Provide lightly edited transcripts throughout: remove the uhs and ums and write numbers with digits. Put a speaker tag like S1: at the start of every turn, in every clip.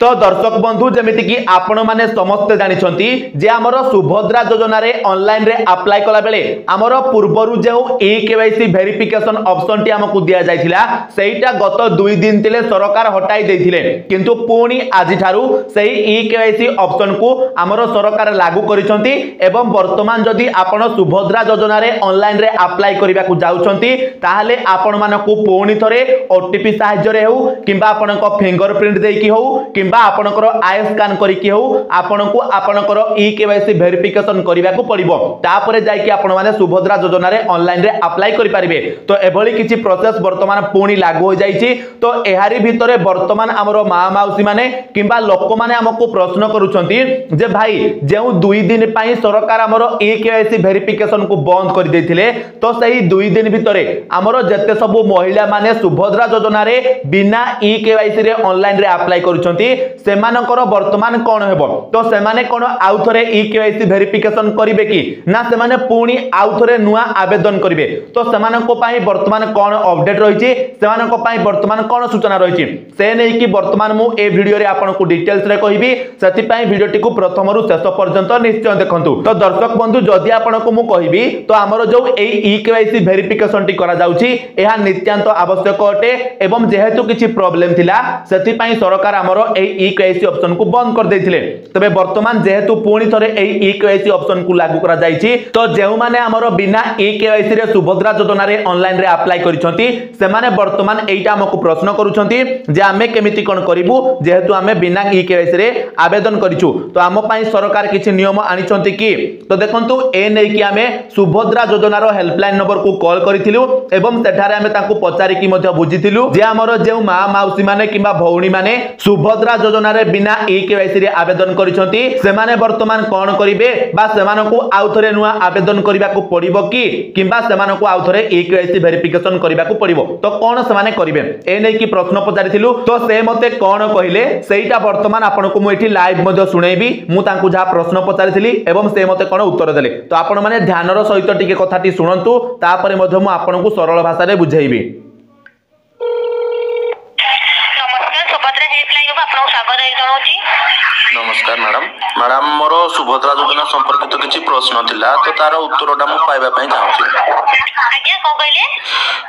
S1: तो दर्शक बंधु जमिति कि आपण माने समस्त जानिछंती जे हमर सुभद्रा योजना रे ऑनलाइन रे अप्लाई कला बेले हमर पूर्वरु जे ई-केवाईसी वेरिफिकेशन ऑप्शन टी हमकु दिया जायथिला सेईटा गत 2 दिन तिले सरकार हटाई देथिले किंतु पुणी आजि थारु सेई ई-केवाईसी ऑप्शन को हमर सरकार लागू करिसंती एवं वर्तमान जदि आपण सुभद्रा योजना रे ऑनलाइन रे अप्लाई करिबा को जाउछंती ताहाले आपण मानकु पुणी थरे ओटीपी सहाय्य रे हो किबा आपनको फिंगरप्रिंट देकी हो किबा आपनकर आई स्कैन करिकि हो आपनको आपनकर ई-केवाईसी वेरिफिकेशन करिबा को पड़िबो तापरे जाय कि आपण माने सुभद्रा योजना रे ऑनलाइन रे अप्लाई करि परिबे। तो एभली किछि प्रोसेस वर्तमान पुणी लागू हो जायछि। तो एहारी भितरे वर्तमान हमरो मां माउसी माने किबा लोक माने हमको प्रश्न करूछंती जे भाई जेउ 2 दिन पई सरकार हमरो ई-केवाईसी वेरिफिकेशन को बंद कर देथिले तो सही 2 दिन भितरे हमरो जत्ते सब महिला माने सुभद्रा योजना रे बिना ई-केवाईसी रे ऑनलाइन रे अप्लाई करूछंती सेमानकर वर्तमान कोन हेबो। तो सेमाने कोन आउथरे ई-केवाईसी वेरिफिकेशन करिवे कि ना सेमाने पुणी आउथरे नुआ आवेदन करिवे। तो सेमानको पई वर्तमान कोन अपडेट रहिछि सेमानको पई वर्तमान कोन सूचना रहिछि से नै कि वर्तमान मु ए वीडियो रे आपनको डिटेल्स रे कहिबी सेति पई वीडियोटी को प्रथम रु शेष पर्यंत निश्चय देखंतु। तो दर्शक बंधु जदि आपनको मु कहिबी तो हमरो जो ए ई-केवाईसी वेरिफिकेशन टी करा जाउछि एहा नित्यांत आवश्यक अटे एवं जेहेतु किछि प्रॉब्लम थिला सेति पई सरकार हमरो ए ई-केवाईसी ऑप्शन को बंद कर देथिले। तबे वर्तमान जेहेतु पुणी थरे ए ई-केवाईसी ऑप्शन को लागू करा जायछि तो जेउ माने हमरो बिना ई-केवाईसी रे सुभद्रा योजना रे ऑनलाइन रे अप्लाई करिसंती से माने वर्तमान एटा हमकु प्रश्न करूछंती जे आमे केमिति कोन करिवु जेहेतु आमे बिना ई-केवाईसी रे आवेदन करिछु। तो आम पई सरकार किछि नियम आनिछंती कि तो देखंतु ए नै कि आमे सुभद्रा योजना रो हेल्पलाइन नंबर को कॉल करिथिलु एवं सेठारे आमे तांको पचारि कि मध्ये बुझिथिलु जे हमरो जेउ मां माउसी माने किबा भौणी माने सुभद्रा योजना रे बिना ई-केवाईसी रे आवेदन करिसंती सेमाने वर्तमान कोन करिवे बा सेमानकु आउथरे नुआ आवेदन करिबा को पड़िबो कि किबा सेमानकु आउथरे ई-केवाईसी वेरिफिकेशन करिबा को पड़िबो तो कोन सेमाने करिवे ए नै कि प्रश्न पचारिथिलु। तो से मते कोन कहिले सेईटा वर्तमान आपनको मु एठी लाइव मध्ये सुनेबी मु तांकु जा प्रश्न पचारिथिली एवं से मते कोन उत्तर देले। तो आपण माने ध्यानर सहित टिके कथाटी सुनंतु तापरे मध्ये मु आपनको सरल भाषा रे बुझाइबी।
S2: नमस्कार मैडम मोर सुभद्रा योजना संपर्कित किछि प्रश्न थिला तो तार उत्तरटा मु पाइबा पई चाहूछि।
S3: आज्ञा को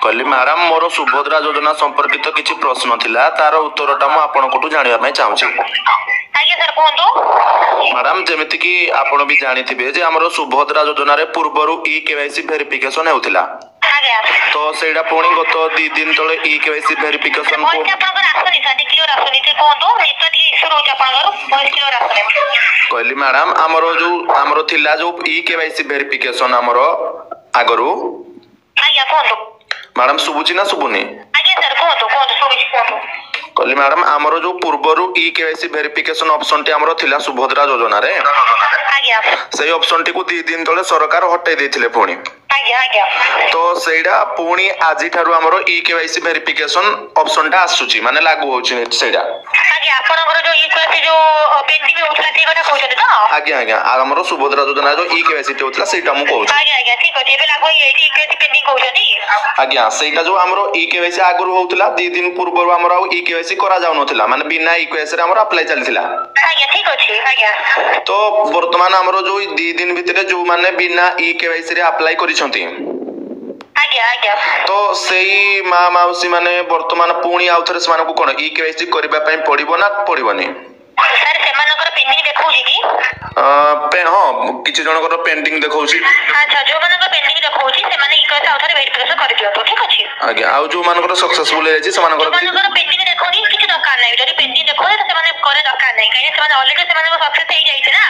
S2: कहली मैडम मोर सुभद्रा योजना संपर्कित किछि प्रश्न थिला तार उत्तरटा मु आपन कोटु जानिबा पई चाहूछि।
S3: आज्ञा सर कोंतो
S2: मैडम जेमिति कि आपण भी जानिथिबे जे हमरो सुभद्रा योजना रे पूर्वरु ई-केवाईसी वेरिफिकेशन हेउथिला तो सेडा पुणी गत 2 दिन तळे ई-केवाईसी वेरिफिकेशन को कहली मैडम हमरो थिला जो ई-केवाईसी वेरिफिकेशन हमरो आगरु मैडम सुबुची ना सुबुनी कहली मैडम हमरो जो पूर्वरु ई-केवाईसी वेरिफिकेशन ऑप्शन टी हमरो थिला सुभद्रा योजना रे सही ऑप्शन टी को 2 दिन तळे सरकार हटाई देथिले पुणी तो सेडा पुणी आजि थारु हमरो ई-केवाईसी वेरिफिकेशन ऑप्शन टा आसुची माने लागू होची सेडा
S3: आपनकर जो ई-केवाईसी जो पेंडिंग होतला ते कथा कहउछन तो
S2: आज्ञा हमरो सुभद्रा योजना जो ई-केवाईसी होतला सेटा मु कहउछ
S3: आज्ञा ठीक अछि एबे लागो ई-केवाईसी पेंडिंग कहउछनी
S2: आज्ञा सेटा जो हमरो ई-केवाईसी आगरु होतला 2 दिन पूर्व हमरो ई-केवाईसी करा जाउ नथिला माने बिना ई-केवाईसी रे हमरो अप्लाई चलथिला
S3: आज्ञा ठीक अछि आज्ञा
S2: तो वर्तमान हमरो जो 2 दिन भितरे जो माने बिना ई-केवाईसी रे अप्लाई करिसंती
S3: आज्ञा
S2: तो सेई मां माउसी माने वर्तमान पुणी आउथरे समान को कोन ई-केवाईसी करबा पई पड़िबो ना पड़िबोनी
S3: सर सेमानकर पेंडिंग देखौछि कि
S2: हां किछि जनकर पेंडिंग देखौछि
S3: अच्छा जो मानकर पेंडिंग देखौछि से माने ई-केवाईसी आउथरे वेरिफिकेशन करि दियो तो ठीक अछि
S2: आज्ञा आ जो मानकर सक्सेसफुल हे छि समानकर
S3: पेंडिंग देखौनि किछि दरकार नै जदि पेंडिंग देखौनि तो सेमाने करे दरकार नै काहे सेमाने ऑलरेडी सेमाने सक्सेस हे जाइछि ना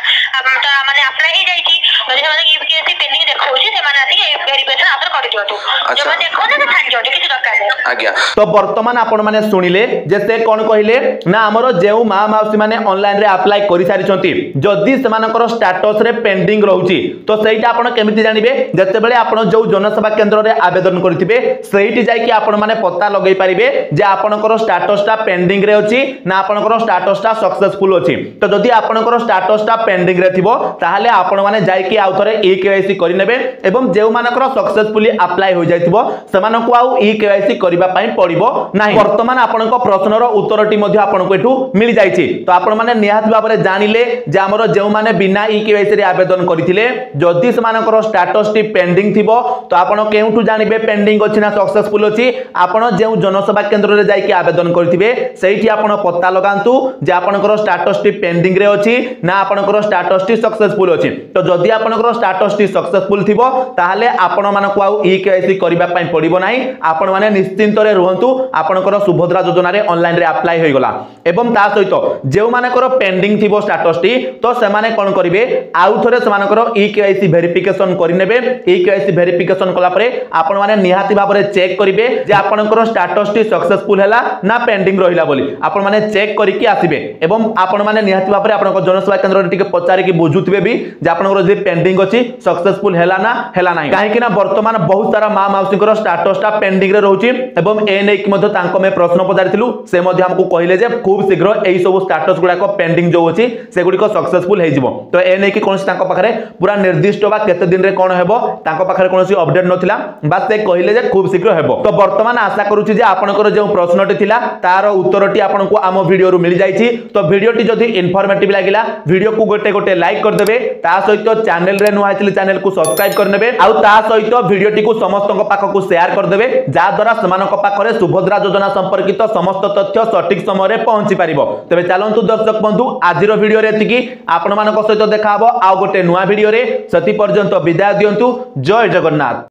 S3: तो माने अप्लाई हे जाइछि जदि सेमाने ई-केवाईसी पेंडिंग देखौछि सेमाने आसी वेरिफिकेशन आउथरे करि दियो तो जो माने देखौनि तो छाड़ दियो किछि दरकार नै
S2: आज्ञा।
S1: तो वर्तमान आपण माने सुनिले जे से कोन कहिले ना हमरो जेउ मां माउसी माने ऑनलाइन रे अप्लाई करि सारिछंती जदि सेमानकर स्टेटस रे पेंडिंग रहउची तो सेइटा आपण केमिति जानिबे जते बेले आपण जो जनसेवा केंद्र रे आवेदन करथिबे सेइटी जाय कि आपण माने पता लगै परिबे जे आपणकर स्टेटस टा पेंडिंग रे अछि ना आपणकर स्टेटस टा सक्सेसफुल अछि। तो जदि आपणकर स्टेटस टा पेंडिंग रे थिबो ताहाले आपण माने जाय कि आउथरे ई-केवाईसी करि नेबे एवं जेउ मानकर सक्सेसफुली अप्लाई हो जाइथिबो सेमानकु आउ ई केवाईसी करिबा पई पड़िबो नाही। वर्तमान आपनक प्रश्नर उत्तरटी मध्ये आपनकु एठु मिल जाइछि। तो आपण माने निहात भाबरे जानिले जे हमरो जेउ माने बिना ई केवाईसी रे आवेदन करिथिले जदि सेमानकर स्टेटस टी पेंडिंग थिबो तो आपण केउठु जानिबे पेंडिंग अछि ना सक्सेसफुल अछि। आपण जेउ जनसेवा केंद्र रे जाई के आवेदन करिथिबे सेठी आपण पता लगांतु जे आपनकर स्टेटस टी पेंडिंग रे अछि ना आपनकर स्टेटस टी सक्सेसफुल अछि। तो जदि आपनकर स्टेटस टी सक्सेसफुल थिबो ताहाले आपण मानको आउ ई केवाईसी करिबा पई पड़िबो नाही। आपण माने निश्चिंत रे रहंतु आपनकर सुभद्रा योजना रे ऑनलाइन रे अप्लाई होई गला। एवं ता सहित जेउ मानकर पेंडिंग थिबो स्टेटस टी तो से माने कोन करिवे आउ थरे से मानकर ई केवाईसी वेरिफिकेशन करि नेबे। ई केवाईसी वेरिफिकेशन कला परे आपण माने निहाती भाबरे चेक करिवे जे आपनकर स्टेटस टी सक्सेसफुल हैला ना पेंडिंग रहिला बोली आपण माने चेक करिकि आसीबे। एवं आपण माने निहाती भाबरे आपनकर जनसेवा केंद्र रे टिके पचारि कि बुझुतबे भी जे आपनकर जे पेंडिंग अछि सक्सेसफुल हैला ना नाही। काहे कि ना वर्तमान बहुत सारा मां माउसीकर स्टेटस टा पेंडिंग रे रहउची एवं ए नै कि मध्य तांको में प्रश्न पचारिथिलु से मध्य हमकु कहिले जे खूब शीघ्र एई सब स्टेटस गुडा को पेंडिंग जो अछि से गुडी को सक्सेसफुल हे जिवो। तो ए नै कि कोनसी तांको पाखरे पूरा निर्दिष्ट बा केते दिन रे कोन हेबो तांको पाखरे कोनसी अपडेट नथिला बस से कहिले जे खूब शीघ्र हेबो। तो वर्तमान आशा करूची जे आपनकर जे प्रश्नटी थिला तार उत्तरटी आपनको आम वीडियो रु मिल जाईची। तो वीडियोटी जदि इन्फॉर्मेटिव लागिला वीडियो को गोटे लाइक कर देबे ता सहित चैनल रे नुआ आइथिले चैनल को सब्सक्राइब कर नेबे आउ ता सहित वीडियोटी को समस्तक पाख को शेयर कर देबे जा द्वारा समानक पाखरे सुभद्रा योजना संपर्कित समस्त तथ्य सटीक समय रे पहुंची परिबो। तबे चलंतु दर्शक बंधु आजिर वीडियो रे एतिकी आपण मानक सहित देखा हबो आउ गोटे नुआ वीडियो रे। सती पर्यंत विदाय दियंतु। जय जगन्नाथ।